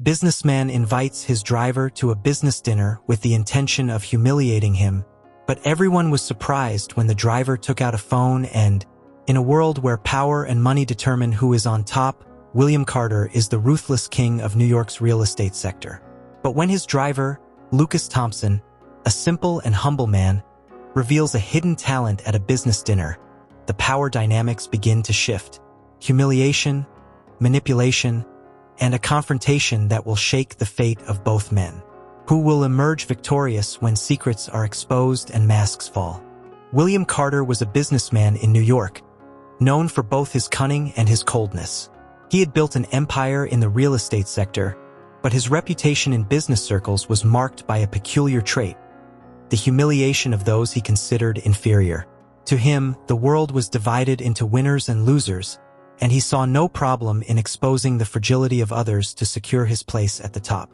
Businessman invites his driver to a business dinner with the intention of humiliating him, but everyone was surprised when the driver took out a phone and, in a world where power and money determine who is on top, William Carter is the ruthless king of New York's real estate sector. But when his driver, Lucas Thompson, a simple and humble man, reveals a hidden talent at a business dinner, the power dynamics begin to shift. Humiliation, manipulation, and a confrontation that will shake the fate of both men. Who will emerge victorious when secrets are exposed and masks fall? William Carter was a businessman in New York, known for both his cunning and his coldness. He had built an empire in the real estate sector, but his reputation in business circles was marked by a peculiar trait: the humiliation of those he considered inferior. To him, the world was divided into winners and losers, and he saw no problem in exposing the fragility of others to secure his place at the top.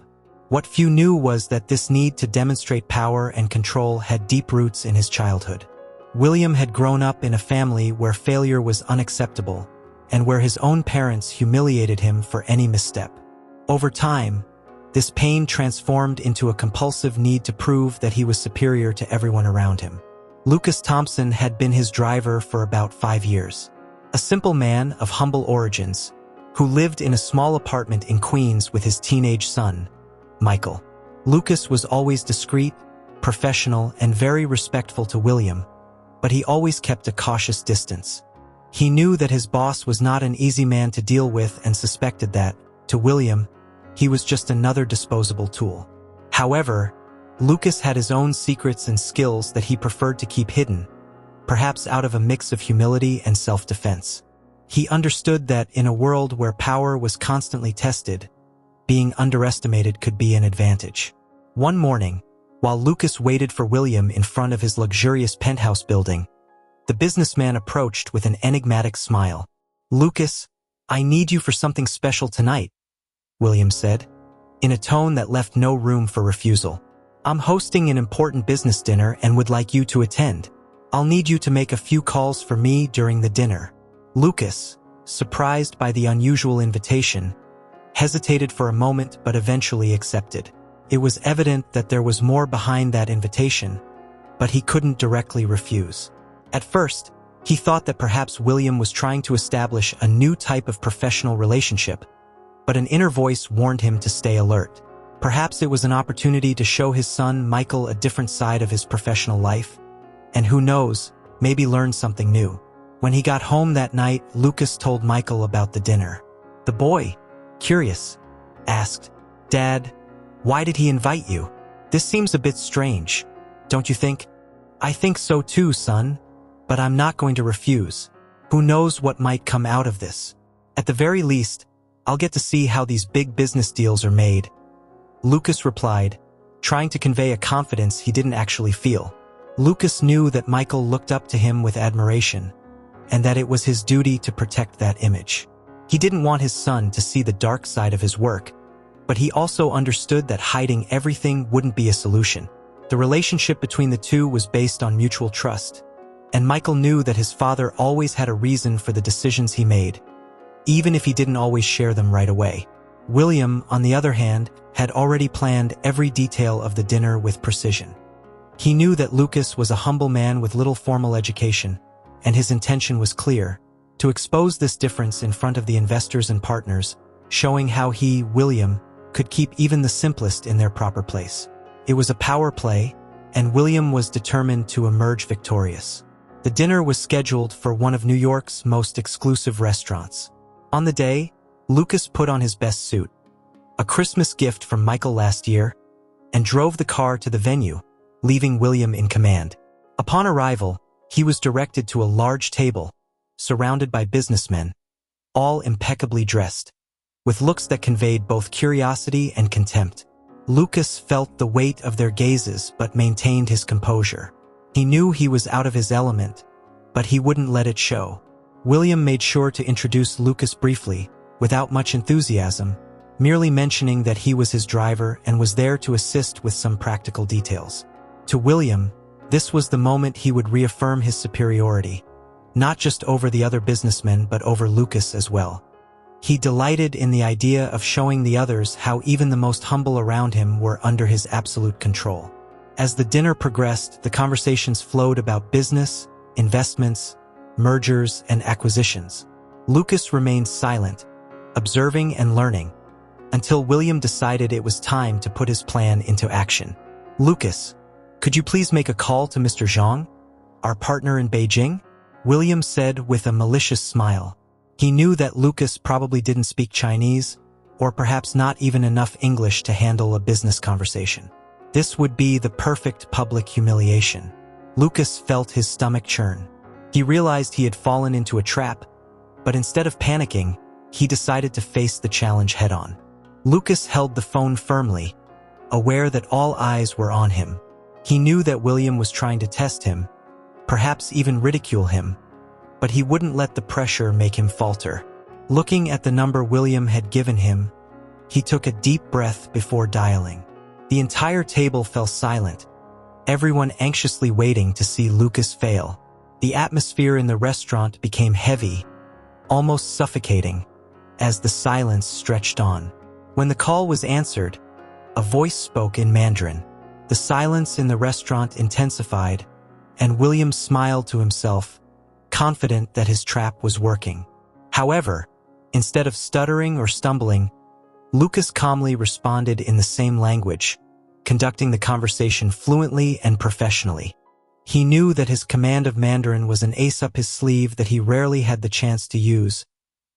What few knew was that this need to demonstrate power and control had deep roots in his childhood. William had grown up in a family where failure was unacceptable, and where his own parents humiliated him for any misstep. Over time, this pain transformed into a compulsive need to prove that he was superior to everyone around him. Lucas Thompson had been his driver for about 5 years. A simple man of humble origins, who lived in a small apartment in Queens with his teenage son, Michael. Lucas was always discreet, professional, and very respectful to William, but he always kept a cautious distance. He knew that his boss was not an easy man to deal with and suspected that, to William, he was just another disposable tool. However, Lucas had his own secrets and skills that he preferred to keep hidden, perhaps out of a mix of humility and self-defense. He understood that in a world where power was constantly tested, being underestimated could be an advantage. One morning, while Lucas waited for William in front of his luxurious penthouse building, the businessman approached with an enigmatic smile. "Lucas, I need you for something special tonight," William said, in a tone that left no room for refusal. "I'm hosting an important business dinner and would like you to attend. I'll need you to make a few calls for me during the dinner." Lucas, surprised by the unusual invitation, hesitated for a moment but eventually accepted. It was evident that there was more behind that invitation, but he couldn't directly refuse. At first, he thought that perhaps William was trying to establish a new type of professional relationship, but an inner voice warned him to stay alert. Perhaps it was an opportunity to show his son Michael a different side of his professional life, and who knows, maybe learn something new. When he got home that night, Lucas told Michael about the dinner. The boy, curious, asked, "Dad, why did he invite you? This seems a bit strange, don't you think?" "I think so too, son, but I'm not going to refuse. Who knows what might come out of this? At the very least, I'll get to see how these big business deals are made," Lucas replied, trying to convey a confidence he didn't actually feel. Lucas knew that Michael looked up to him with admiration, and that it was his duty to protect that image. He didn't want his son to see the dark side of his work, but he also understood that hiding everything wouldn't be a solution. The relationship between the two was based on mutual trust, and Michael knew that his father always had a reason for the decisions he made, even if he didn't always share them right away. William, on the other hand, had already planned every detail of the dinner with precision. He knew that Lucas was a humble man with little formal education, and his intention was clear: to expose this difference in front of the investors and partners, showing how he, William, could keep even the simplest in their proper place. It was a power play, and William was determined to emerge victorious. The dinner was scheduled for one of New York's most exclusive restaurants. On the day, Lucas put on his best suit, a Christmas gift from Michael last year, and drove the car to the venue, leaving William in command. Upon arrival, he was directed to a large table, surrounded by businessmen, all impeccably dressed, with looks that conveyed both curiosity and contempt. Lucas felt the weight of their gazes but maintained his composure. He knew he was out of his element, but he wouldn't let it show. William made sure to introduce Lucas briefly, without much enthusiasm, merely mentioning that he was his driver and was there to assist with some practical details. To William, this was the moment he would reaffirm his superiority, not just over the other businessmen but over Lucas as well. He delighted in the idea of showing the others how even the most humble around him were under his absolute control. As the dinner progressed, the conversations flowed about business, investments, mergers, and acquisitions. Lucas remained silent, observing and learning, until William decided it was time to put his plan into action. "Lucas, could you please make a call to Mr. Zhang, our partner in Beijing?" William said with a malicious smile. He knew that Lucas probably didn't speak Chinese, or perhaps not even enough English to handle a business conversation. This would be the perfect public humiliation. Lucas felt his stomach churn. He realized he had fallen into a trap, but instead of panicking, he decided to face the challenge head-on. Lucas held the phone firmly, aware that all eyes were on him. He knew that William was trying to test him, perhaps even ridicule him, but he wouldn't let the pressure make him falter. Looking at the number William had given him, he took a deep breath before dialing. The entire table fell silent, everyone anxiously waiting to see Lucas fail. The atmosphere in the restaurant became heavy, almost suffocating, as the silence stretched on. When the call was answered, a voice spoke in Mandarin. The silence in the restaurant intensified, and William smiled to himself, confident that his trap was working. However, instead of stuttering or stumbling, Lucas calmly responded in the same language, conducting the conversation fluently and professionally. He knew that his command of Mandarin was an ace up his sleeve that he rarely had the chance to use,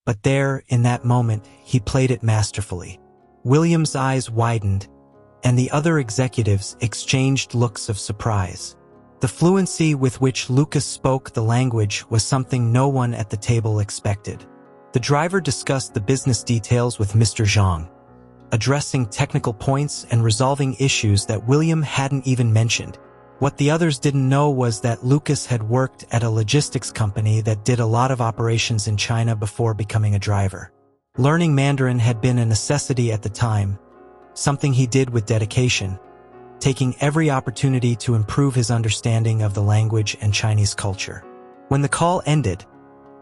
but there, in that moment, he played it masterfully. William's eyes widened, and the other executives exchanged looks of surprise. The fluency with which Lucas spoke the language was something no one at the table expected. The driver discussed the business details with Mr. Zhang, addressing technical points and resolving issues that William hadn't even mentioned. What the others didn't know was that Lucas had worked at a logistics company that did a lot of operations in China before becoming a driver. Learning Mandarin had been a necessity at the time, something he did with dedication, taking every opportunity to improve his understanding of the language and Chinese culture. When the call ended,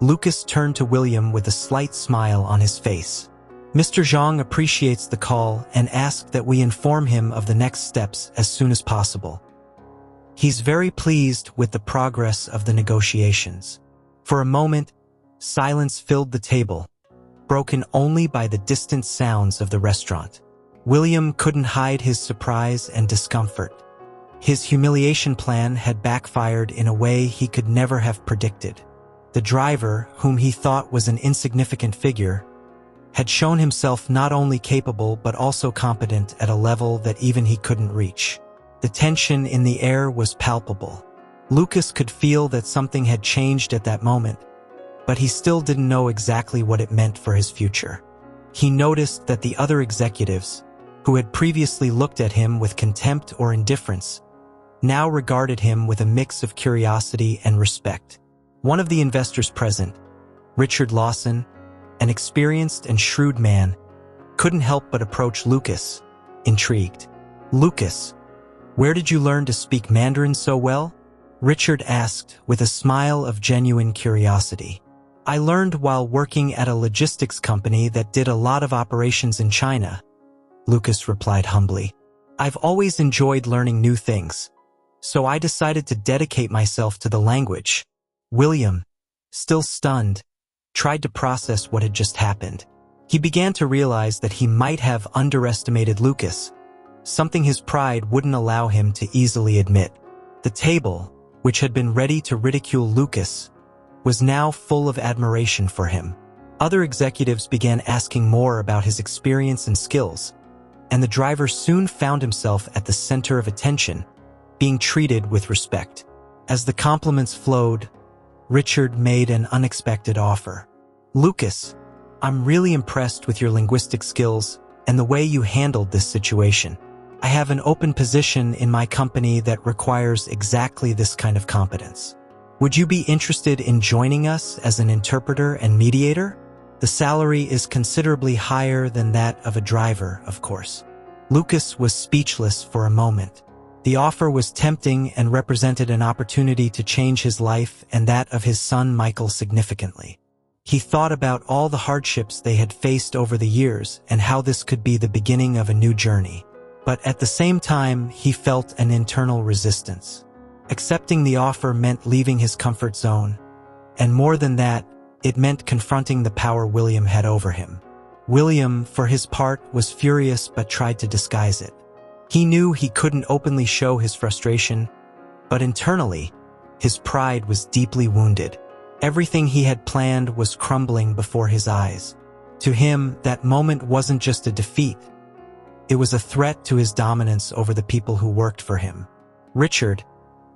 Lucas turned to William with a slight smile on his face. "Mr. Zhang appreciates the call and asked that we inform him of the next steps as soon as possible. He's very pleased with the progress of the negotiations." For a moment, silence filled the table, broken only by the distant sounds of the restaurant. William couldn't hide his surprise and discomfort. His humiliation plan had backfired in a way he could never have predicted. The driver, whom he thought was an insignificant figure, had shown himself not only capable but also competent at a level that even he couldn't reach. The tension in the air was palpable. Lucas could feel that something had changed at that moment, but he still didn't know exactly what it meant for his future. He noticed that the other executives, who had previously looked at him with contempt or indifference, now regarded him with a mix of curiosity and respect. One of the investors present, Richard Lawson, an experienced and shrewd man, couldn't help but approach Lucas, intrigued. "Lucas, where did you learn to speak Mandarin so well?" Richard asked with a smile of genuine curiosity. "I learned while working at a logistics company that did a lot of operations in China," Lucas replied humbly. "I've always enjoyed learning new things, so I decided to dedicate myself to the language." William, still stunned, tried to process what had just happened. He began to realize that he might have underestimated Lucas, something his pride wouldn't allow him to easily admit. The table, which had been ready to ridicule Lucas, was now full of admiration for him. Other executives began asking more about his experience and skills, and the driver soon found himself at the center of attention, being treated with respect. As the compliments flowed, Richard made an unexpected offer. "Lucas, I'm really impressed with your linguistic skills and the way you handled this situation. I have an open position in my company that requires exactly this kind of competence. Would you be interested in joining us as an interpreter and mediator? The salary is considerably higher than that of a driver, of course." Lucas was speechless for a moment. The offer was tempting and represented an opportunity to change his life and that of his son Michael significantly. He thought about all the hardships they had faced over the years and how this could be the beginning of a new journey. But at the same time, he felt an internal resistance. Accepting the offer meant leaving his comfort zone, and more than that, it meant confronting the power William had over him. William, for his part, was furious but tried to disguise it. He knew he couldn't openly show his frustration, but internally, his pride was deeply wounded. Everything he had planned was crumbling before his eyes. To him, that moment wasn't just a defeat. It was a threat to his dominance over the people who worked for him. "Richard,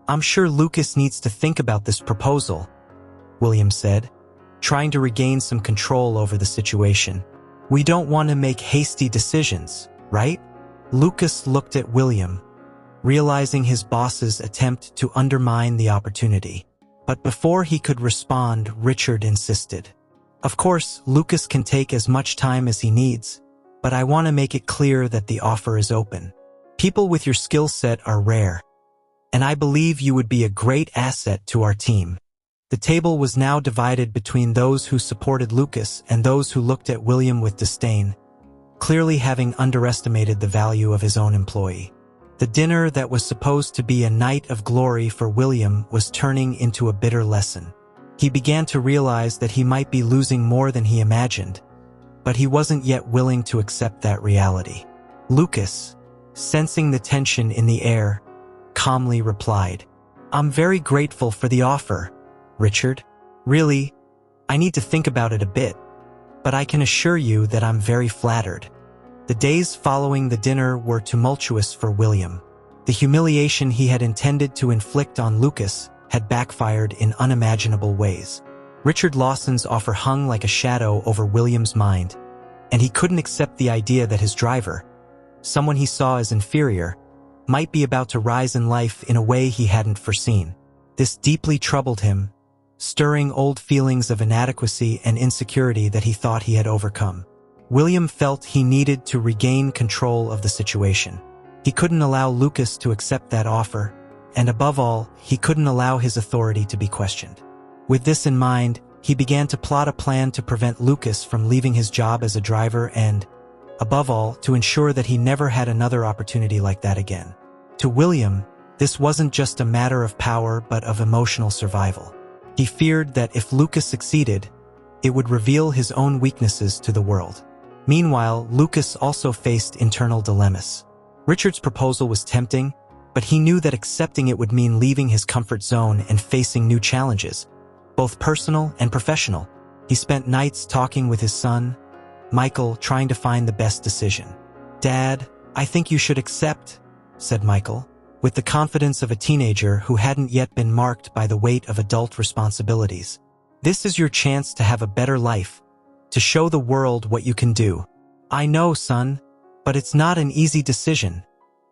I'm sure Lucas needs to think about this proposal," William said, trying to regain some control over the situation. "We don't want to make hasty decisions, right?" Lucas looked at William, realizing his boss's attempt to undermine the opportunity. But before he could respond, Richard insisted. "Of course, Lucas can take as much time as he needs, but I want to make it clear that the offer is open. People with your skill set are rare, and I believe you would be a great asset to our team." The table was now divided between those who supported Lucas and those who looked at William with disdain, clearly having underestimated the value of his own employee. The dinner that was supposed to be a night of glory for William was turning into a bitter lesson. He began to realize that he might be losing more than he imagined, but he wasn't yet willing to accept that reality. Lucas, sensing the tension in the air, calmly replied, "I'm very grateful for the offer, Richard. Really, I need to think about it a bit, but I can assure you that I'm very flattered." The days following the dinner were tumultuous for William. The humiliation he had intended to inflict on Lucas had backfired in unimaginable ways. Richard Lawson's offer hung like a shadow over William's mind, and he couldn't accept the idea that his driver, someone he saw as inferior, might be about to rise in life in a way he hadn't foreseen. This deeply troubled him, stirring old feelings of inadequacy and insecurity that he thought he had overcome. William felt he needed to regain control of the situation. He couldn't allow Lucas to accept that offer, and above all, he couldn't allow his authority to be questioned. With this in mind, he began to plot a plan to prevent Lucas from leaving his job as a driver and, above all, to ensure that he never had another opportunity like that again. To William, this wasn't just a matter of power but of emotional survival. He feared that if Lucas succeeded, it would reveal his own weaknesses to the world. Meanwhile, Lucas also faced internal dilemmas. Richard's proposal was tempting, but he knew that accepting it would mean leaving his comfort zone and facing new challenges, both personal and professional. He spent nights talking with his son, Michael, trying to find the best decision. "Dad, I think you should accept," said Michael, with the confidence of a teenager who hadn't yet been marked by the weight of adult responsibilities. "This is your chance to have a better life, to show the world what you can do." "I know, son, but it's not an easy decision,"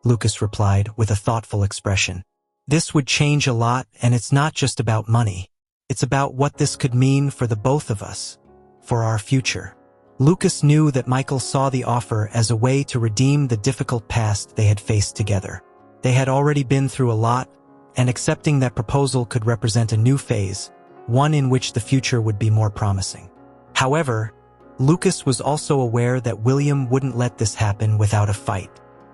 Lucas replied with a thoughtful expression. "This would change a lot, and it's not just about money. It's about what this could mean for the both of us, for our future." Lucas knew that Michael saw the offer as a way to redeem the difficult past they had faced together. They had already been through a lot, and accepting that proposal could represent a new phase, one in which the future would be more promising. However, Lucas was also aware that William wouldn't let this happen without a fight.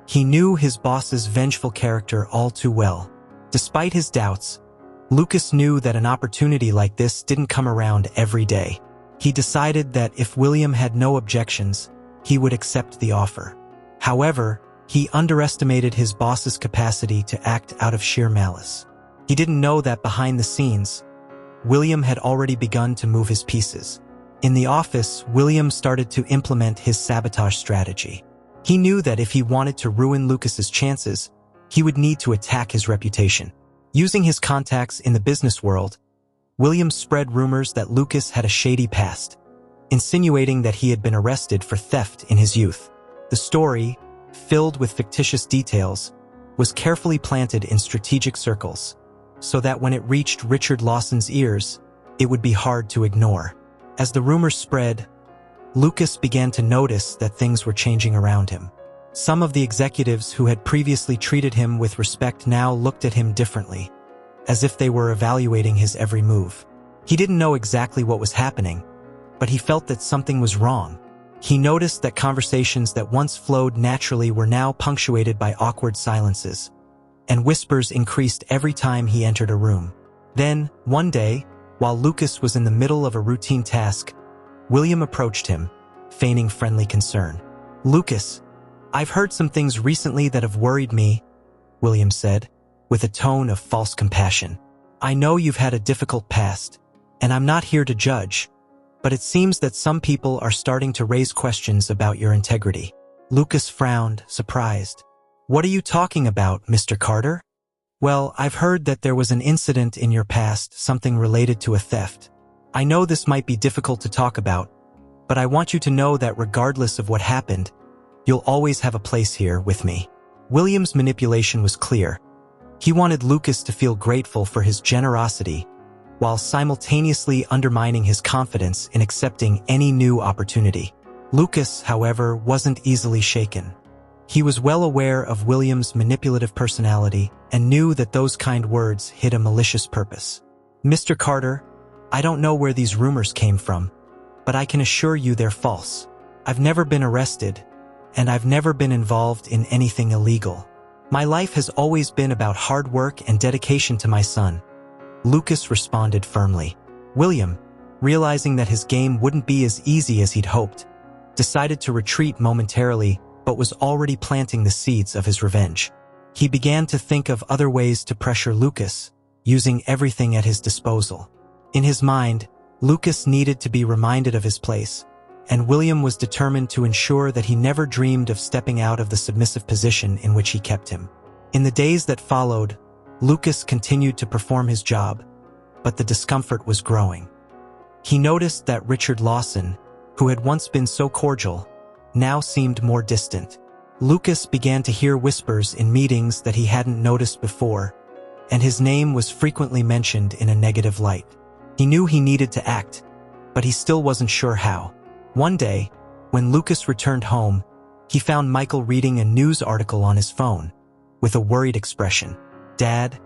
He knew his boss's vengeful character all too well. Despite his doubts, Lucas knew that an opportunity like this didn't come around every day. He decided that if William had no objections, he would accept the offer. However, he underestimated his boss's capacity to act out of sheer malice. He didn't know that behind the scenes, William had already begun to move his pieces. In the office, William started to implement his sabotage strategy. He knew that if he wanted to ruin Lucas's chances, he would need to attack his reputation. Using his contacts in the business world, William spread rumors that Lucas had a shady past, insinuating that he had been arrested for theft in his youth. The story, filled with fictitious details, was carefully planted in strategic circles, so that when it reached Richard Lawson's ears, it would be hard to ignore. As the rumors spread, Lucas began to notice that things were changing around him. Some of the executives who had previously treated him with respect now looked at him differently, as if they were evaluating his every move. He didn't know exactly what was happening, but he felt that something was wrong. He noticed that conversations that once flowed naturally were now punctuated by awkward silences, and whispers increased every time he entered a room. Then, one day, while Lucas was in the middle of a routine task, William approached him, feigning friendly concern. "Lucas, I've heard some things recently that have worried me," William said, with a tone of false compassion. "I know you've had a difficult past, and I'm not here to judge, but it seems that some people are starting to raise questions about your integrity." Lucas frowned, surprised. "What are you talking about, Mr. Carter?" "Well, I've heard that there was an incident in your past, something related to a theft. I know this might be difficult to talk about, but I want you to know that regardless of what happened, you'll always have a place here with me." William's manipulation was clear. He wanted Lucas to feel grateful for his generosity, while simultaneously undermining his confidence in accepting any new opportunity. Lucas, however, wasn't easily shaken. He was well aware of William's manipulative personality and knew that those kind words hid a malicious purpose. "Mr. Carter, I don't know where these rumors came from, but I can assure you they're false. I've never been arrested, and I've never been involved in anything illegal. My life has always been about hard work and dedication to my son," Lucas responded firmly. William, realizing that his game wouldn't be as easy as he'd hoped, decided to retreat momentarily, but was already planting the seeds of his revenge. He began to think of other ways to pressure Lucas, using everything at his disposal. In his mind, Lucas needed to be reminded of his place, and William was determined to ensure that he never dreamed of stepping out of the submissive position in which he kept him. In the days that followed, Lucas continued to perform his job, but the discomfort was growing. He noticed that Richard Lawson, who had once been so cordial, now seemed more distant. Lucas began to hear whispers in meetings that he hadn't noticed before, and his name was frequently mentioned in a negative light. He knew he needed to act, but he still wasn't sure how. One day, when Lucas returned home, he found Michael reading a news article on his phone, with a worried expression. "Dad,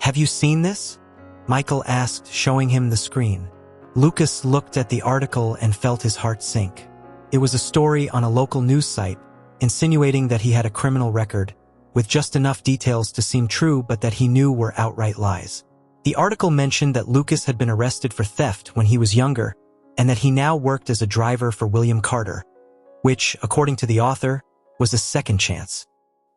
have you seen this?" Michael asked, showing him the screen. Lucas looked at the article and felt his heart sink. It was a story on a local news site, insinuating that he had a criminal record, with just enough details to seem true but that he knew were outright lies. The article mentioned that Lucas had been arrested for theft when he was younger, and that he now worked as a driver for William Carter, which, according to the author, was a second chance.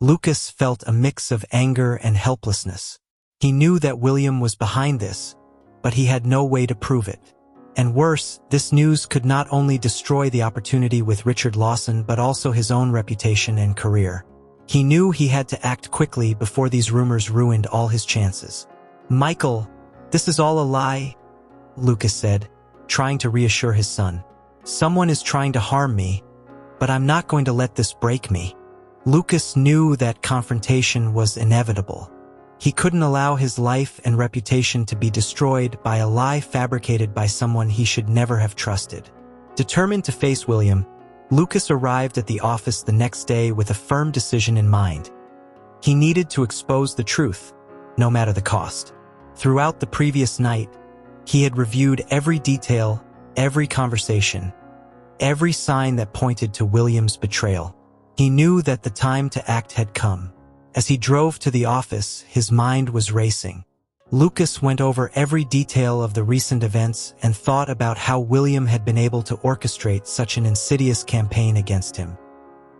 Lucas felt a mix of anger and helplessness. He knew that William was behind this, but he had no way to prove it. And worse, this news could not only destroy the opportunity with Richard Lawson but also his own reputation and career. He knew he had to act quickly before these rumors ruined all his chances. "Michael, this is all a lie," Lucas said, trying to reassure his son. "Someone is trying to harm me, but I'm not going to let this break me." Lucas knew that confrontation was inevitable. He couldn't allow his life and reputation to be destroyed by a lie fabricated by someone he should never have trusted. Determined to face William, Lucas arrived at the office the next day with a firm decision in mind. He needed to expose the truth, no matter the cost. Throughout the previous night, he had reviewed every detail, every conversation, every sign that pointed to William's betrayal. He knew that the time to act had come. As he drove to the office, his mind was racing. Lucas went over every detail of the recent events and thought about how William had been able to orchestrate such an insidious campaign against him.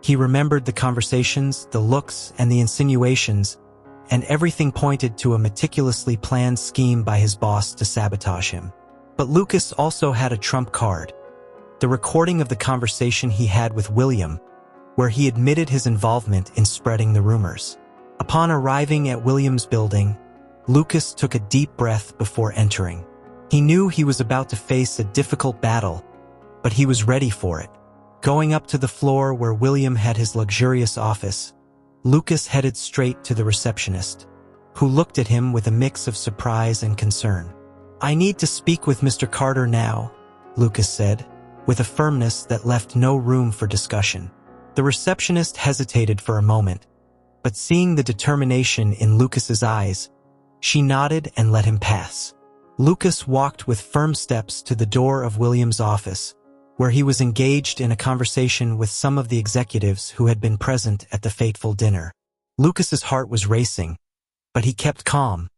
He remembered the conversations, the looks, and the insinuations, and everything pointed to a meticulously planned scheme by his boss to sabotage him. But Lucas also had a trump card: the recording of the conversation he had with William, where he admitted his involvement in spreading the rumors. Upon arriving at William's building, Lucas took a deep breath before entering. He knew he was about to face a difficult battle, but he was ready for it. Going up to the floor where William had his luxurious office, Lucas headed straight to the receptionist, who looked at him with a mix of surprise and concern. "I need to speak with Mr. Carter now," Lucas said, with a firmness that left no room for discussion. The receptionist hesitated for a moment, but seeing the determination in Lucas's eyes, she nodded and let him pass. Lucas walked with firm steps to the door of William's office, where he was engaged in a conversation with some of the executives who had been present at the fateful dinner. Lucas's heart was racing, but he kept calm,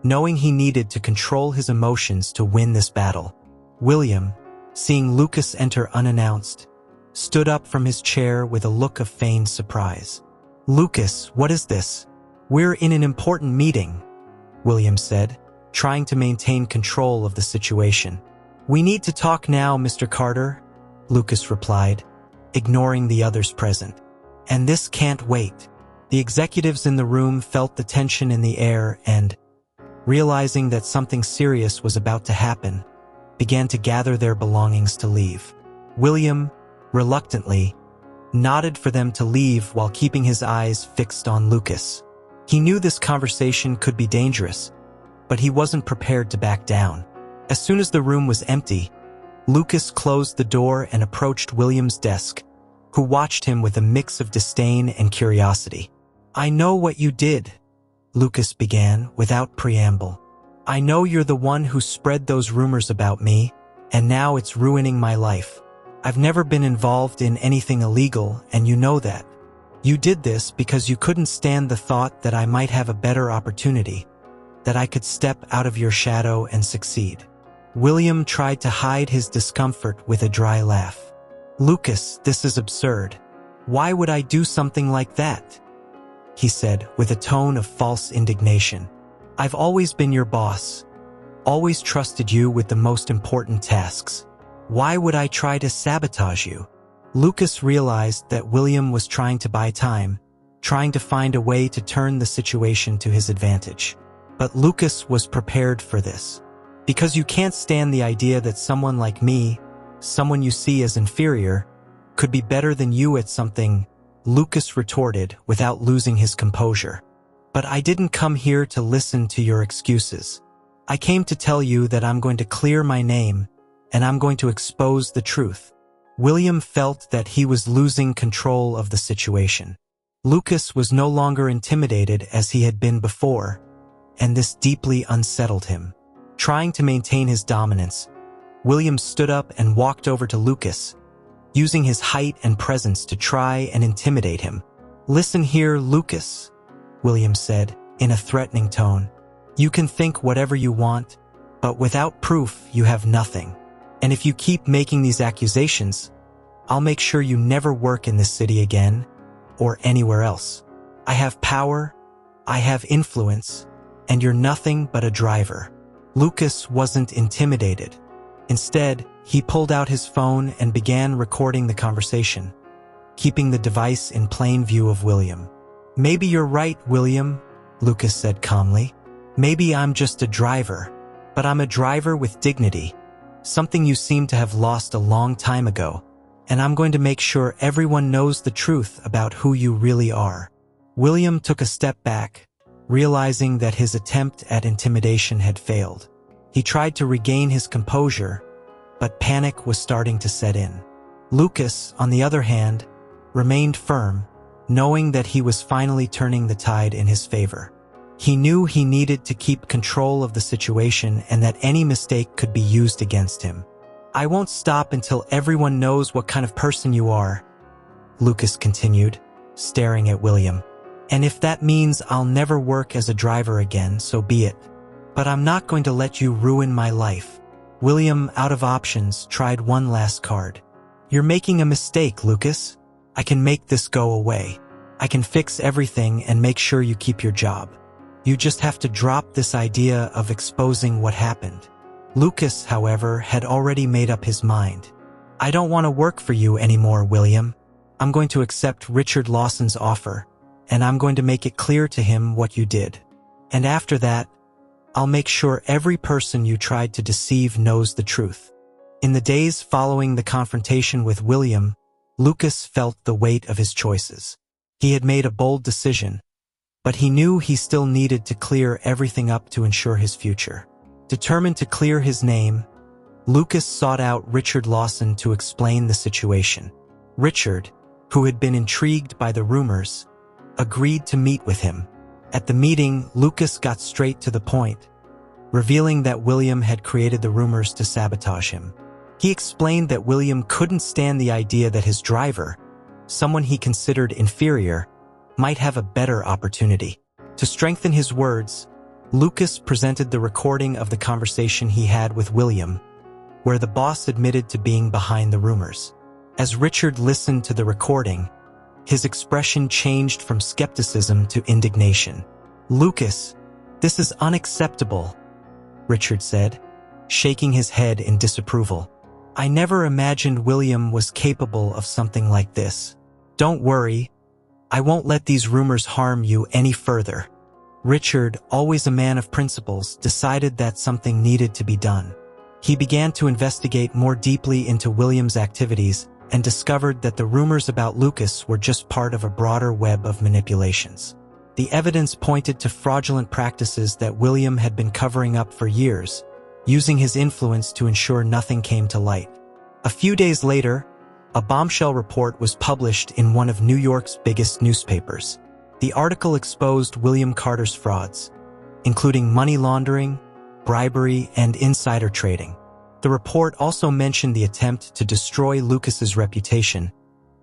knowing he needed to control his emotions to win this battle. William, seeing Lucas enter unannounced, stood up from his chair with a look of feigned surprise. "Lucas, what is this? We're in an important meeting," William said, trying to maintain control of the situation. "We need to talk now, Mr. Carter," Lucas replied, ignoring the others present. "And this can't wait." The executives in the room felt the tension in the air and, realizing that something serious was about to happen, began to gather their belongings to leave. William, reluctantly, nodded for them to leave while keeping his eyes fixed on Lucas. He knew this conversation could be dangerous, but he wasn't prepared to back down. As soon as the room was empty, Lucas closed the door and approached William's desk, who watched him with a mix of disdain and curiosity. "I know what you did," Lucas began without preamble. "I know you're the one who spread those rumors about me, and now it's ruining my life. I've never been involved in anything illegal, and you know that. You did this because you couldn't stand the thought that I might have a better opportunity, that I could step out of your shadow and succeed." William tried to hide his discomfort with a dry laugh. "Lucas, this is absurd. Why would I do something like that?" he said with a tone of false indignation. "I've always been your boss, always trusted you with the most important tasks. Why would I try to sabotage you?" Lucas realized that William was trying to buy time, trying to find a way to turn the situation to his advantage. But Lucas was prepared for this. "Because you can't stand the idea that someone like me, someone you see as inferior, could be better than you at something," Lucas retorted without losing his composure. "But I didn't come here to listen to your excuses. I came to tell you that I'm going to clear my name, and I'm going to expose the truth." William felt that he was losing control of the situation. Lucas was no longer intimidated as he had been before, and this deeply unsettled him. Trying to maintain his dominance, William stood up and walked over to Lucas, using his height and presence to try and intimidate him. "Listen here, Lucas," William said in a threatening tone. "You can think whatever you want, but without proof you have nothing. And if you keep making these accusations, I'll make sure you never work in this city again, or anywhere else. I have power, I have influence, and you're nothing but a driver." Lucas wasn't intimidated. Instead, he pulled out his phone and began recording the conversation, keeping the device in plain view of William. "Maybe you're right, William," Lucas said calmly. "Maybe I'm just a driver, but I'm a driver with dignity, something you seem to have lost a long time ago, and I'm going to make sure everyone knows the truth about who you really are." William took a step back, realizing that his attempt at intimidation had failed. He tried to regain his composure, but panic was starting to set in. Lucas, on the other hand, remained firm, knowing that he was finally turning the tide in his favor. He knew he needed to keep control of the situation and that any mistake could be used against him. "I won't stop until everyone knows what kind of person you are," Lucas continued, staring at William. "And if that means I'll never work as a driver again, so be it. But I'm not going to let you ruin my life." William, out of options, tried one last card. "You're making a mistake, Lucas. I can make this go away. I can fix everything and make sure you keep your job. You just have to drop this idea of exposing what happened." Lucas, however, had already made up his mind. "I don't want to work for you anymore, William. I'm going to accept Richard Lawson's offer, and I'm going to make it clear to him what you did. And after that, I'll make sure every person you tried to deceive knows the truth." In the days following the confrontation with William, Lucas felt the weight of his choices. He had made a bold decision, but he knew he still needed to clear everything up to ensure his future. Determined to clear his name, Lucas sought out Richard Lawson to explain the situation. Richard, who had been intrigued by the rumors, agreed to meet with him. At the meeting, Lucas got straight to the point, revealing that William had created the rumors to sabotage him. He explained that William couldn't stand the idea that his driver, someone he considered inferior, might have a better opportunity. To strengthen his words, Lucas presented the recording of the conversation he had with William, where the boss admitted to being behind the rumors. As Richard listened to the recording, his expression changed from skepticism to indignation. "Lucas, this is unacceptable," Richard said, shaking his head in disapproval. "I never imagined William was capable of something like this. Don't worry, I won't let these rumors harm you any further." Richard, always a man of principles, decided that something needed to be done. He began to investigate more deeply into William's activities and discovered that the rumors about Lucas were just part of a broader web of manipulations. The evidence pointed to fraudulent practices that William had been covering up for years, using his influence to ensure nothing came to light. A few days later, a bombshell report was published in one of New York's biggest newspapers. The article exposed William Carter's frauds, including money laundering, bribery, and insider trading. The report also mentioned the attempt to destroy Lucas's reputation,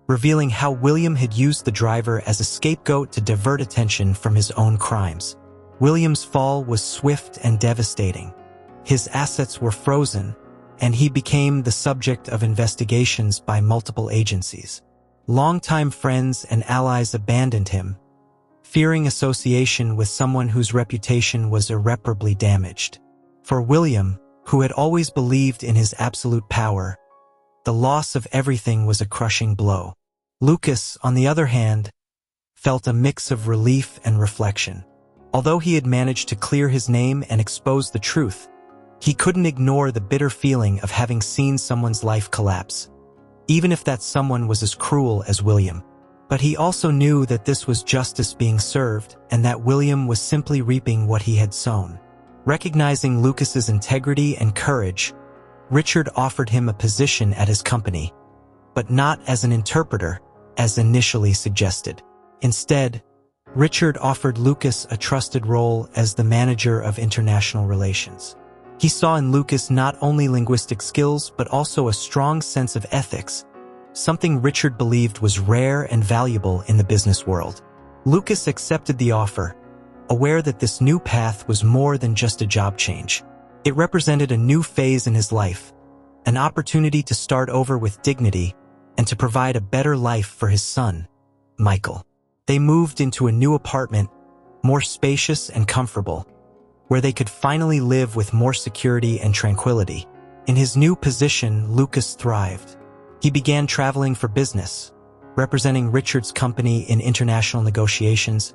revealing how William had used the driver as a scapegoat to divert attention from his own crimes. William's fall was swift and devastating. His assets were frozen, and he became the subject of investigations by multiple agencies. Longtime friends and allies abandoned him, fearing association with someone whose reputation was irreparably damaged. For William, who had always believed in his absolute power, the loss of everything was a crushing blow. Lucas, on the other hand, felt a mix of relief and reflection. Although he had managed to clear his name and expose the truth, he couldn't ignore the bitter feeling of having seen someone's life collapse, even if that someone was as cruel as William. But he also knew that this was justice being served and that William was simply reaping what he had sown. Recognizing Lucas's integrity and courage, Richard offered him a position at his company, but not as an interpreter, as initially suggested. Instead, Richard offered Lucas a trusted role as the manager of international relations. He saw in Lucas not only linguistic skills but also a strong sense of ethics, something Richard believed was rare and valuable in the business world. Lucas accepted the offer, aware that this new path was more than just a job change. It represented a new phase in his life, an opportunity to start over with dignity and to provide a better life for his son, Michael. They moved into a new apartment, more spacious and comfortable, where they could finally live with more security and tranquility. In his new position, Lucas thrived. He began traveling for business, representing Richard's company in international negotiations,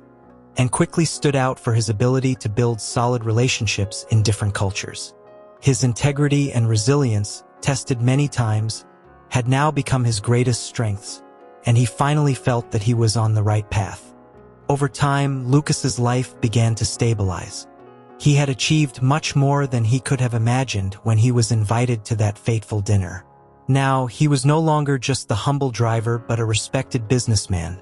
and quickly stood out for his ability to build solid relationships in different cultures. His integrity and resilience, tested many times, had now become his greatest strengths, and he finally felt that he was on the right path. Over time, Lucas's life began to stabilize. He had achieved much more than he could have imagined when he was invited to that fateful dinner. Now, he was no longer just the humble driver but a respected businessman,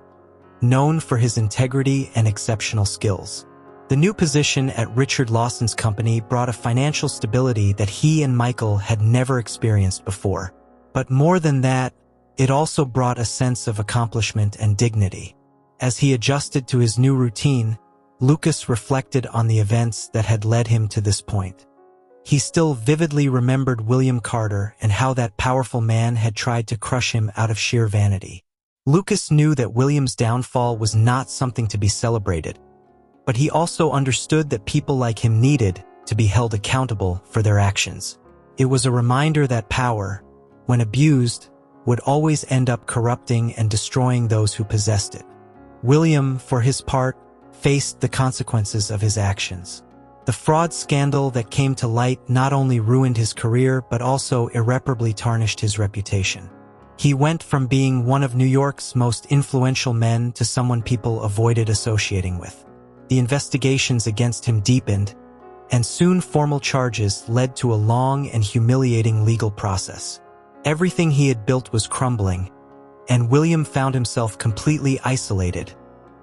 known for his integrity and exceptional skills. The new position at Richard Lawson's company brought a financial stability that he and Michael had never experienced before. But more than that, it also brought a sense of accomplishment and dignity. As he adjusted to his new routine, Lucas reflected on the events that had led him to this point. He still vividly remembered William Carter and how that powerful man had tried to crush him out of sheer vanity. Lucas knew that William's downfall was not something to be celebrated, but he also understood that people like him needed to be held accountable for their actions. It was a reminder that power, when abused, would always end up corrupting and destroying those who possessed it. William, for his part, faced the consequences of his actions. The fraud scandal that came to light not only ruined his career but also irreparably tarnished his reputation. He went from being one of New York's most influential men to someone people avoided associating with. The investigations against him deepened, and soon formal charges led to a long and humiliating legal process. Everything he had built was crumbling, and William found himself completely isolated,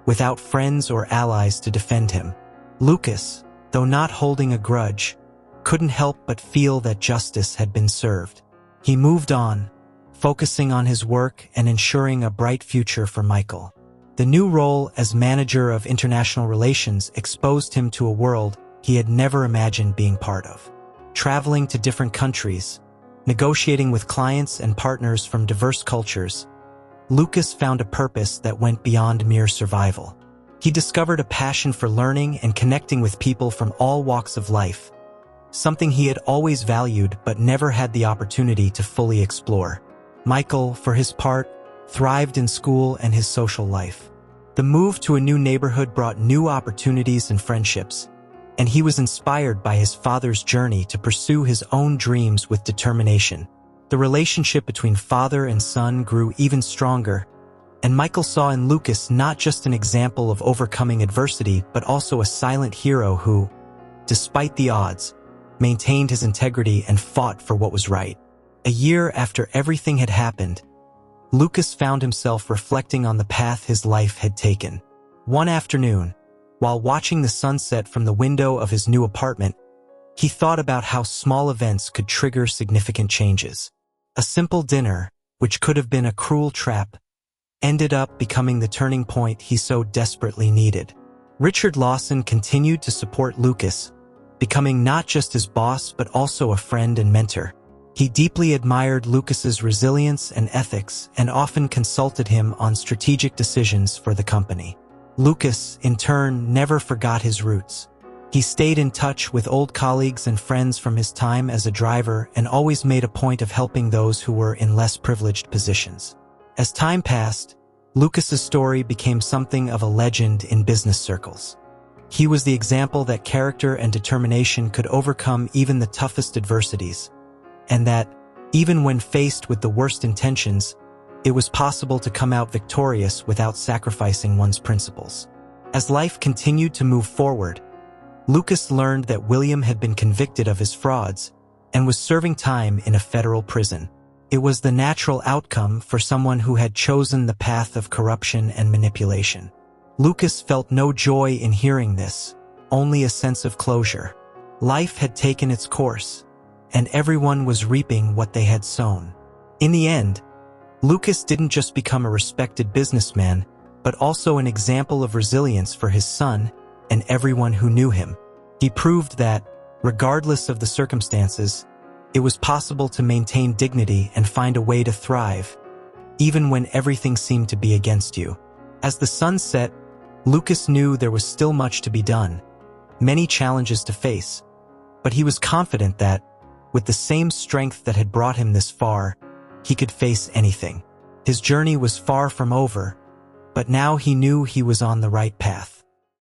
without friends or allies to defend him. Lucas, though not holding a grudge, couldn't help but feel that justice had been served. He moved on, focusing on his work and ensuring a bright future for Michael. The new role as manager of international relations exposed him to a world he had never imagined being part of. Traveling to different countries, negotiating with clients and partners from diverse cultures, Lucas found a purpose that went beyond mere survival. He discovered a passion for learning and connecting with people from all walks of life, something he had always valued but never had the opportunity to fully explore. Michael, for his part, thrived in school and his social life. The move to a new neighborhood brought new opportunities and friendships, and he was inspired by his father's journey to pursue his own dreams with determination. The relationship between father and son grew even stronger, and Michael saw in Lucas not just an example of overcoming adversity, but also a silent hero who, despite the odds, maintained his integrity and fought for what was right. A year after everything had happened, Lucas found himself reflecting on the path his life had taken. One afternoon, while watching the sunset from the window of his new apartment, he thought about how small events could trigger significant changes. A simple dinner, which could have been a cruel trap, ended up becoming the turning point he so desperately needed. Richard Lawson continued to support Lucas, becoming not just his boss but also a friend and mentor. He deeply admired Lucas's resilience and ethics and often consulted him on strategic decisions for the company. Lucas, in turn, never forgot his roots. He stayed in touch with old colleagues and friends from his time as a driver and always made a point of helping those who were in less privileged positions. As time passed, Lucas's story became something of a legend in business circles. He was the example that character and determination could overcome even the toughest adversities, and that, even when faced with the worst intentions, it was possible to come out victorious without sacrificing one's principles. As life continued to move forward, Lucas learned that William had been convicted of his frauds and was serving time in a federal prison. It was the natural outcome for someone who had chosen the path of corruption and manipulation. Lucas felt no joy in hearing this, only a sense of closure. Life had taken its course, and everyone was reaping what they had sown. In the end, Lucas didn't just become a respected businessman, but also an example of resilience for his son and everyone who knew him. He proved that, regardless of the circumstances, it was possible to maintain dignity and find a way to thrive, even when everything seemed to be against you. As the sun set, Lucas knew there was still much to be done, many challenges to face, but he was confident that, with the same strength that had brought him this far, he could face anything. His journey was far from over, but now he knew he was on the right path.